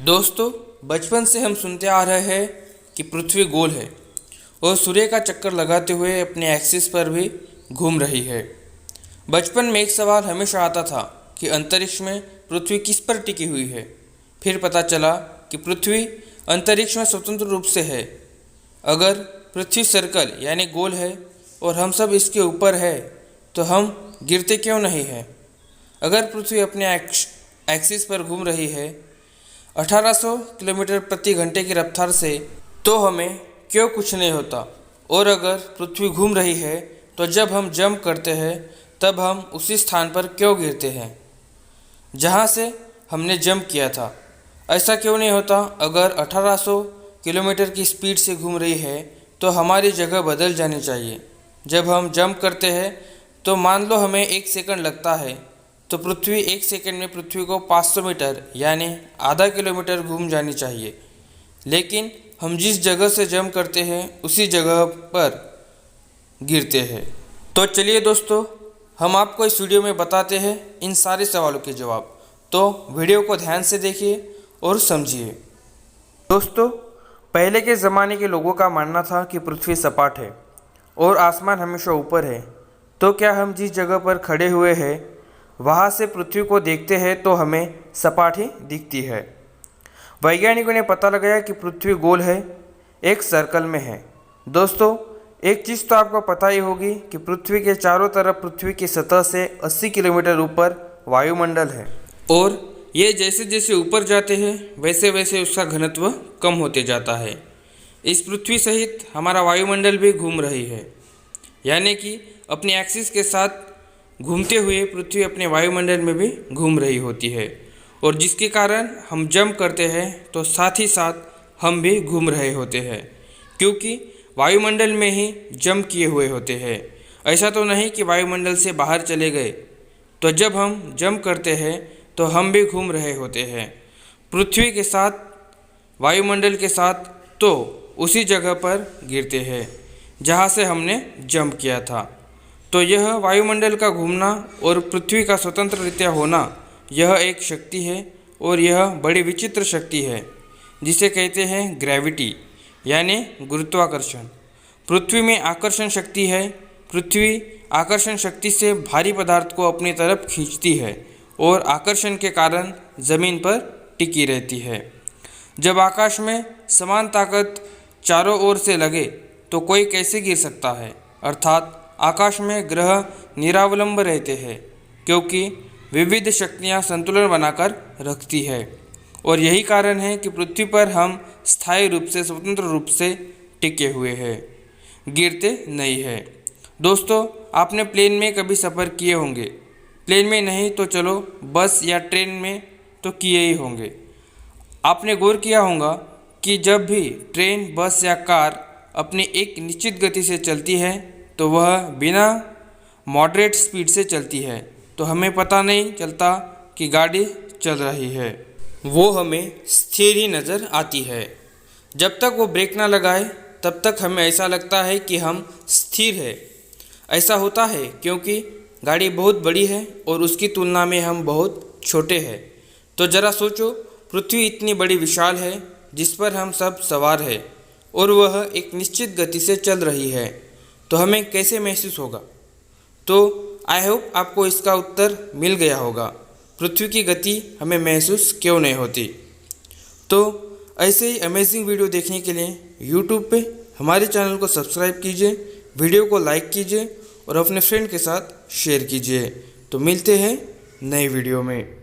दोस्तों, बचपन से हम सुनते आ रहे हैं कि पृथ्वी गोल है और सूर्य का चक्कर लगाते हुए अपने एक्सिस पर भी घूम रही है। बचपन में एक सवाल हमेशा आता था कि अंतरिक्ष में पृथ्वी किस पर टिकी हुई है। फिर पता चला कि पृथ्वी अंतरिक्ष में स्वतंत्र रूप से है। अगर पृथ्वी सर्कल यानी गोल है और हम सब इसके ऊपर है तो हम गिरते क्यों नहीं हैं? अगर पृथ्वी अपने एक्सिस पर घूम रही है 1800 किलोमीटर प्रति घंटे की रफ्तार से, तो हमें क्यों कुछ नहीं होता? और अगर पृथ्वी घूम रही है तो जब हम जंप करते हैं तब हम उसी स्थान पर क्यों गिरते हैं जहां से हमने जंप किया था? ऐसा क्यों नहीं होता? अगर 1800 किलोमीटर की स्पीड से घूम रही है तो हमारी जगह बदल जानी चाहिए। जब हम जंप करते हैं तो मान लो हमें 1 सेकंड लगता है, तो पृथ्वी 1 सेकंड में पृथ्वी को 500 मीटर यानी आधा किलोमीटर घूम जानी चाहिए। लेकिन हम जिस जगह से जंप करते हैं उसी जगह पर गिरते हैं। तो चलिए दोस्तों, हम आपको इस वीडियो में बताते हैं इन सारे सवालों के जवाब। तो वीडियो को ध्यान से देखिए और समझिए। दोस्तों, पहले के ज़माने के लोगों का मानना था कि पृथ्वी सपाट है और आसमान हमेशा ऊपर है। तो क्या हम जिस जगह पर खड़े हुए हैं वहाँ से पृथ्वी को देखते हैं तो हमें सपाट ही दिखती है? वैज्ञानिकों ने पता लगाया कि पृथ्वी गोल है, एक सर्कल में है। दोस्तों, एक चीज़ तो आपको पता ही होगी कि पृथ्वी के चारों तरफ पृथ्वी की सतह से 80 किलोमीटर ऊपर वायुमंडल है और ये जैसे जैसे ऊपर जाते हैं वैसे वैसे उसका घनत्व कम होते जाता है। इस पृथ्वी सहित हमारा वायुमंडल भी घूम रही है, यानी कि अपने एक्सिस के साथ घूमते हुए पृथ्वी अपने वायुमंडल में भी घूम रही होती है। और जिसके कारण हम जंप करते हैं तो साथ ही साथ हम भी घूम रहे होते हैं, क्योंकि वायुमंडल में ही जंप किए हुए होते हैं। ऐसा तो नहीं कि वायुमंडल से बाहर चले गए। तो जब हम जंप करते हैं तो हम भी घूम रहे होते हैं पृथ्वी के साथ, वायुमंडल के साथ, तो उसी जगह पर गिरते हैं जहाँ से हमने जंप किया था। तो यह वायुमंडल का घूमना और पृथ्वी का स्वतंत्र रीत्या होना, यह एक शक्ति है और यह बड़ी विचित्र शक्ति है जिसे कहते हैं ग्रेविटी यानी गुरुत्वाकर्षण। पृथ्वी में आकर्षण शक्ति है। पृथ्वी आकर्षण शक्ति से भारी पदार्थ को अपनी तरफ खींचती है और आकर्षण के कारण ज़मीन पर टिकी रहती है। जब आकाश में समान ताकत चारों ओर से लगे तो कोई कैसे गिर सकता है? अर्थात आकाश में ग्रह निरावलंब रहते हैं क्योंकि विविध शक्तियाँ संतुलन बनाकर रखती है। और यही कारण है कि पृथ्वी पर हम स्थायी रूप से, स्वतंत्र रूप से टिके हुए हैं, गिरते नहीं हैं। दोस्तों, आपने प्लेन में कभी सफ़र किए होंगे। प्लेन में नहीं तो चलो बस या ट्रेन में तो किए ही होंगे। आपने गौर किया होगा कि जब भी ट्रेन, बस या कार अपनी एक निश्चित गति से चलती है तो वह बिना मॉडरेट स्पीड से चलती है, तो हमें पता नहीं चलता कि गाड़ी चल रही है, वो हमें स्थिर ही नज़र आती है। जब तक वो ब्रेक ना लगाए तब तक हमें ऐसा लगता है कि हम स्थिर है। ऐसा होता है क्योंकि गाड़ी बहुत बड़ी है और उसकी तुलना में हम बहुत छोटे हैं। तो ज़रा सोचो, पृथ्वी इतनी बड़ी विशाल है जिस पर हम सब सवार हैं और वह एक निश्चित गति से चल रही है, तो हमें कैसे महसूस होगा? तो आई होप आपको इसका उत्तर मिल गया होगा, पृथ्वी की गति हमें महसूस क्यों नहीं होती। तो ऐसे ही अमेजिंग वीडियो देखने के लिए यूट्यूब पे हमारे चैनल को सब्सक्राइब कीजिए, वीडियो को लाइक कीजिए और अपने फ्रेंड के साथ शेयर कीजिए। तो मिलते हैं नए वीडियो में।